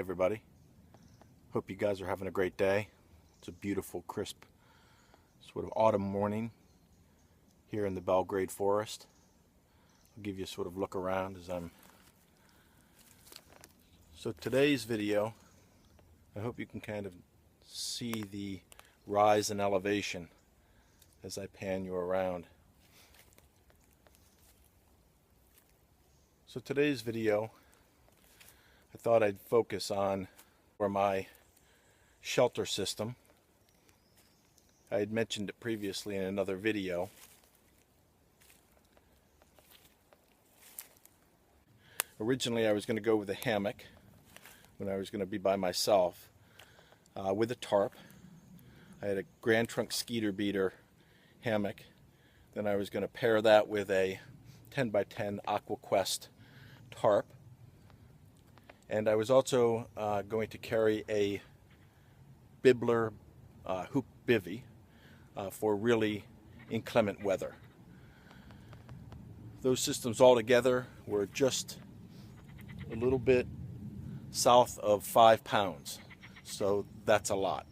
everybody. Hope you guys are having a great day. It's a beautiful, crisp, sort of autumn morning here in the Belgrad Forest. I'll give you a sort of look around as So today's video, I hope you can kind of see the rise in elevation as I pan you around. So today's video, I thought I'd focus on my shelter system. I had mentioned it previously in another video. Originally I was going to go with a hammock when I was going to be by myself with a tarp. I had a Grand Trunk Skeeter Beater hammock. Then I was going to pair that with a 10x10 AquaQuest tarp. And I was also going to carry a Bibbler hoop bivy for really inclement weather. Those systems all together were just a little bit south of 5 pounds, so that's a lot.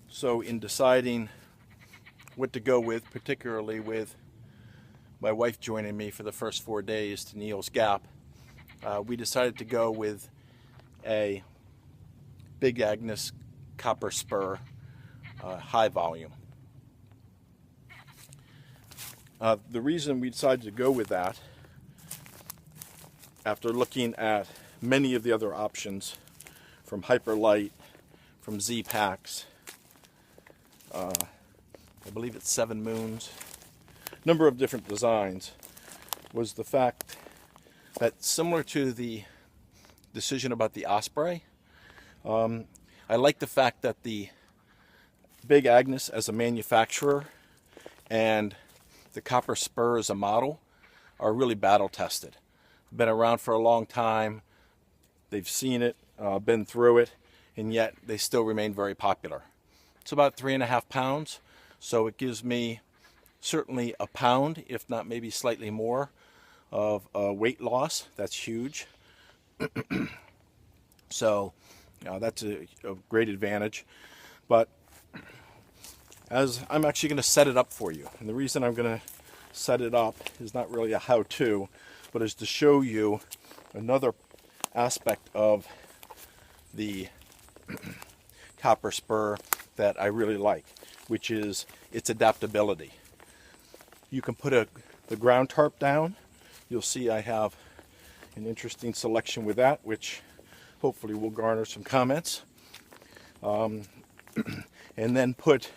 So in deciding what to go with, particularly with my wife joining me for the first 4 days to Neil's Gap, we decided to go with a Big Agnes copper spur high volume. The reason we decided to go with that, after looking at many of the other options from Hyperlight, from Z-Packs, I believe it's 7 Moons, number of different designs, was the fact that similar to the decision about the Osprey, I like the fact that the Big Agnes as a manufacturer and the copper spur as a model are really battle tested. Been around for a long time, they've seen it, been through it, and yet they still remain very popular. It's about 3.5 pounds, so it gives me certainly a pound, if not maybe slightly more, of weight loss. That's huge. So that's a great advantage. But as I'm actually going to set it up for you, and the reason I'm going to set it up is not really a how-to, but is to show you another aspect of the copper spur that I really like, which is its adaptability. You can put the ground tarp down. You'll see I have an interesting selection with that, which hopefully will garner some comments. And then put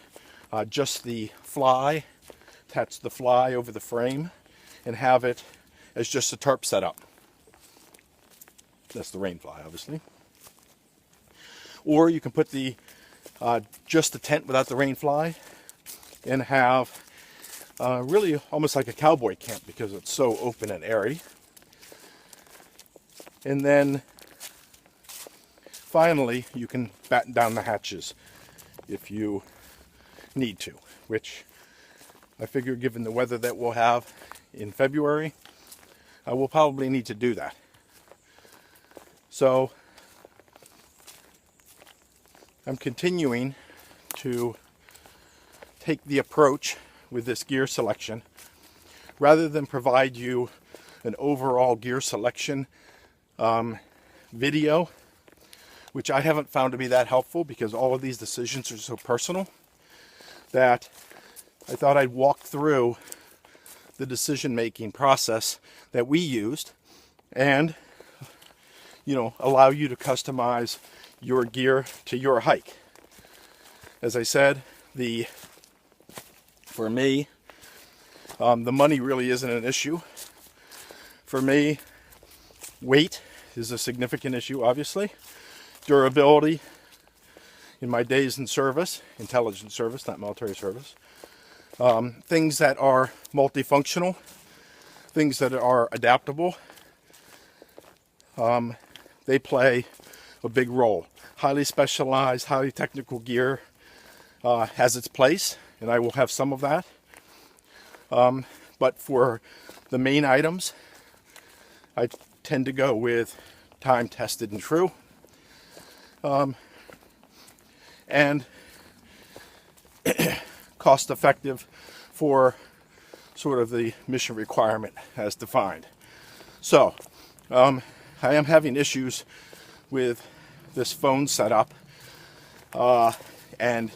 just the fly, attach the fly over the frame, and have it as just a tarp setup. That's the rain fly, obviously. Or you can put the just the tent without the rain fly and have really almost like a cowboy camp because it's so open and airy. And then finally you can batten down the hatches if you need to, which I figure given the weather that we'll have in February, I will probably need to do that. So I'm continuing to take the approach with this gear selection, rather than provide you an overall gear selection video, which I haven't found to be that helpful because all of these decisions are so personal, that I thought I'd walk through the decision-making process that we used and, allow you to customize your gear to your hike. As I said, for me, the money really isn't an issue. For me, weight is a significant issue, obviously. Durability in my days in service, intelligence service, not military service. Things that are multifunctional, things that are adaptable, they play a big role. Highly specialized, highly technical gear has its place, and I will have some of that. But for the main items, I tend to go with time tested and true. And cost effective for sort of the mission requirement as defined. So I am having issues with this phone setup and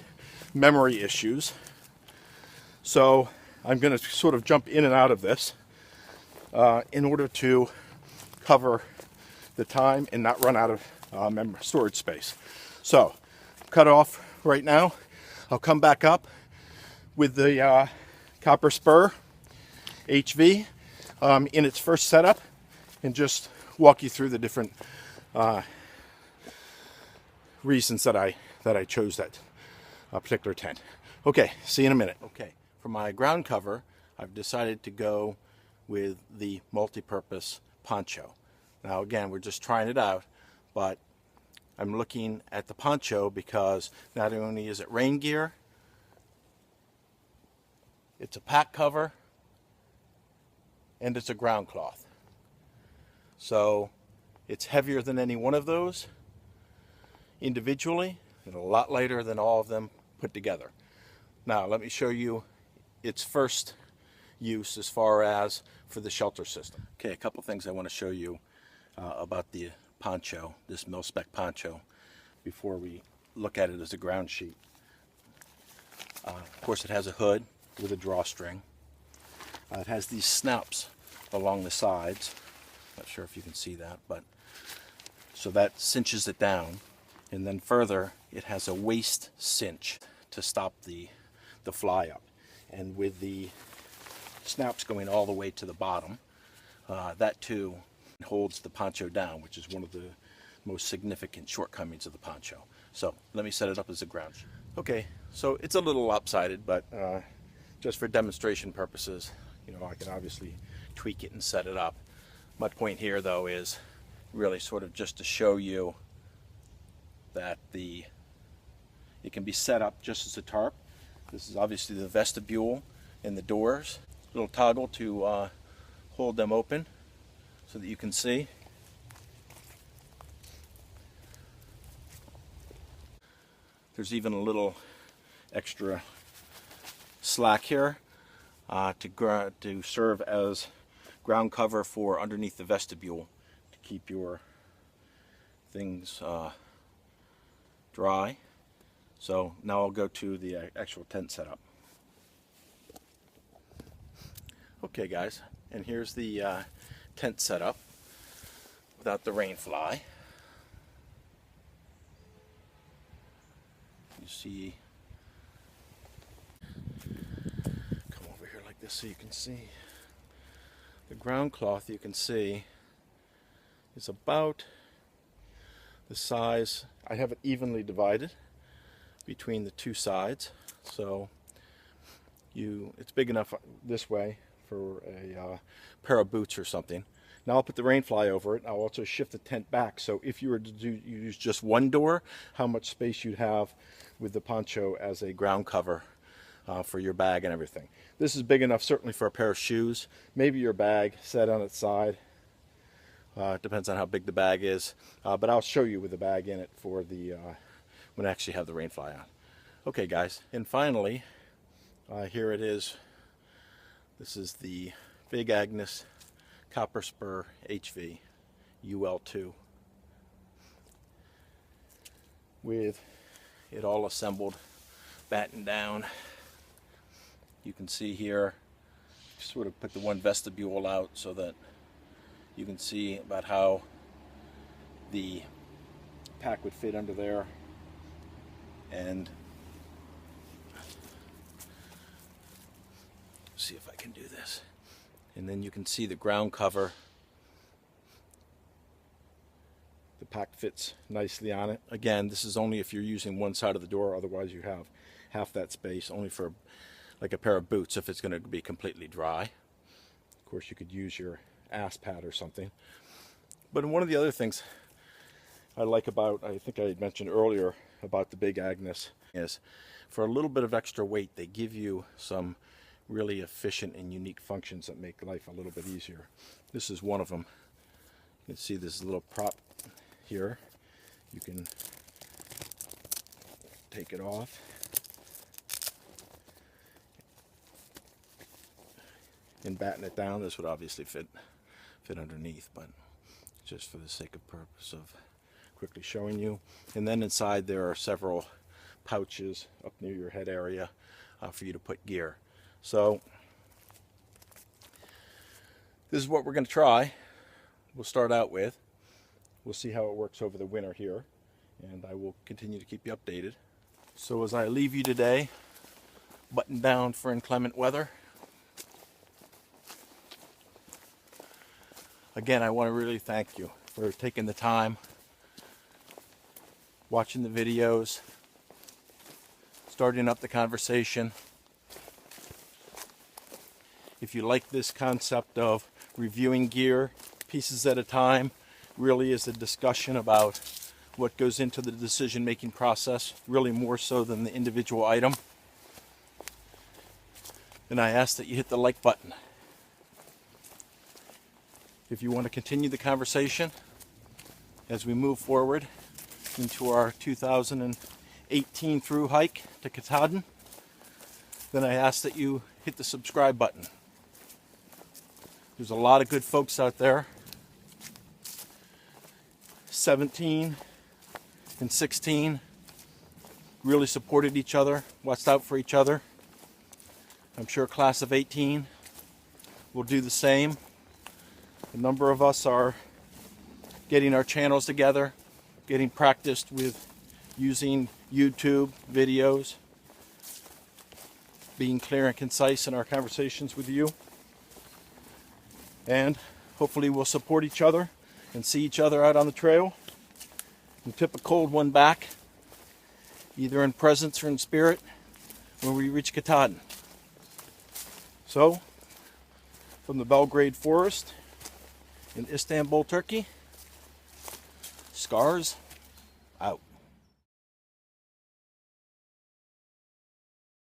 memory issues. So I'm going to sort of jump in and out of this in order to cover the time and not run out of storage space. So cut off right now. I'll come back up with the copper spur HV in its first setup and just walk you through the different reasons that I chose that particular tent. Okay, see you in a minute. Okay, for my ground cover, I've decided to go with the multi-purpose poncho. Now again, we're just trying it out, but I'm looking at the poncho because not only is it rain gear, it's a pack cover, and it's a ground cloth. So it's heavier than any one of those individually and a lot lighter than all of them put together. Now let me show you its first use as far as for the shelter system. Okay, a couple things I want to show you about the poncho, this mil-spec poncho, before we look at it as a ground sheet. Of course, it has a hood with a drawstring. It has these snouts along the sides. Not sure if you can see that, but so that cinches it down. And then further, it has a waist cinch to stop the fly up. And with the snouts going all the way to the bottom, that too holds the poncho down, which is one of the most significant shortcomings of the poncho. So let me set it up as a ground sheet. Okay, so it's a little lopsided, but just for demonstration purposes, you know, I can obviously tweak it and set it up. My point here, though, is really sort of just to show you that it can be set up just as a tarp. This is obviously the vestibule and the doors. Little toggle to hold them open so that you can see. There's even a little extra slack here to serve as ground cover for underneath the vestibule to keep your things dry. So now I'll go to the actual tent setup. Okay guys, and here's the tent setup without the rain fly. You see, come over here like this so you can see. The ground cloth, you can see, is about the size. I have it evenly divided between the two sides, so it's big enough this way for a pair of boots or something. Now I'll put the rain fly over it. I'll also shift the tent back, so if you were to use just one door, how much space you'd have with the poncho as a ground cover for your bag and everything. This is big enough certainly for a pair of shoes, maybe your bag set on its side. Depends on how big the bag is, but I'll show you with the bag in it for the when I actually have the rain fly on. Okay guys, and finally here it is. This is the Big Agnes Copper Spur HV UL2 with it all assembled, battened down. You can see here, sort of put the one vestibule out so that you can see about how the pack would fit under there, and see if I can do this. And then you can see the ground cover. The pack fits nicely on it. Again, this is only if you're using one side of the door, otherwise you have half that space only for like a pair of boots if it's going to be completely dry. Of course, you could use your ass pad or something. But one of the other things I like about, I think I had mentioned earlier about the Big Agnes, is for a little bit of extra weight, they give you some really efficient and unique functions that make life a little bit easier. This is one of them. You can see this little prop here. You can take it off. And batten it down. This would obviously fit underneath, but just for the sake of purpose of quickly showing you. And then inside there are several pouches up near your head area for you to put gear. So this is what we're going to try. We'll start out with. We'll see how it works over the winter here, and I will continue to keep you updated. So as I leave you today, button down for inclement weather. Again, I want to really thank you for taking the time, watching the videos, starting up the conversation. If you like this concept of reviewing gear pieces at a time, really is a discussion about what goes into the decision-making process, really more so than the individual item. And I ask that you hit the like button. If you want to continue the conversation as we move forward into our 2018 Thru-hike to Katahdin, then I ask that you hit the subscribe button. There's a lot of good folks out there. 17 and 16 really supported each other, watched out for each other. I'm sure class of 18 will do the same. A number of us are getting our channels together, getting practiced with using YouTube videos, being clear and concise in our conversations with you. And hopefully we'll support each other and see each other out on the trail and tip a cold one back, either in presence or in spirit, when we reach Katahdin. So, from the Belgrad Forest in Istanbul, Turkey, Scars out.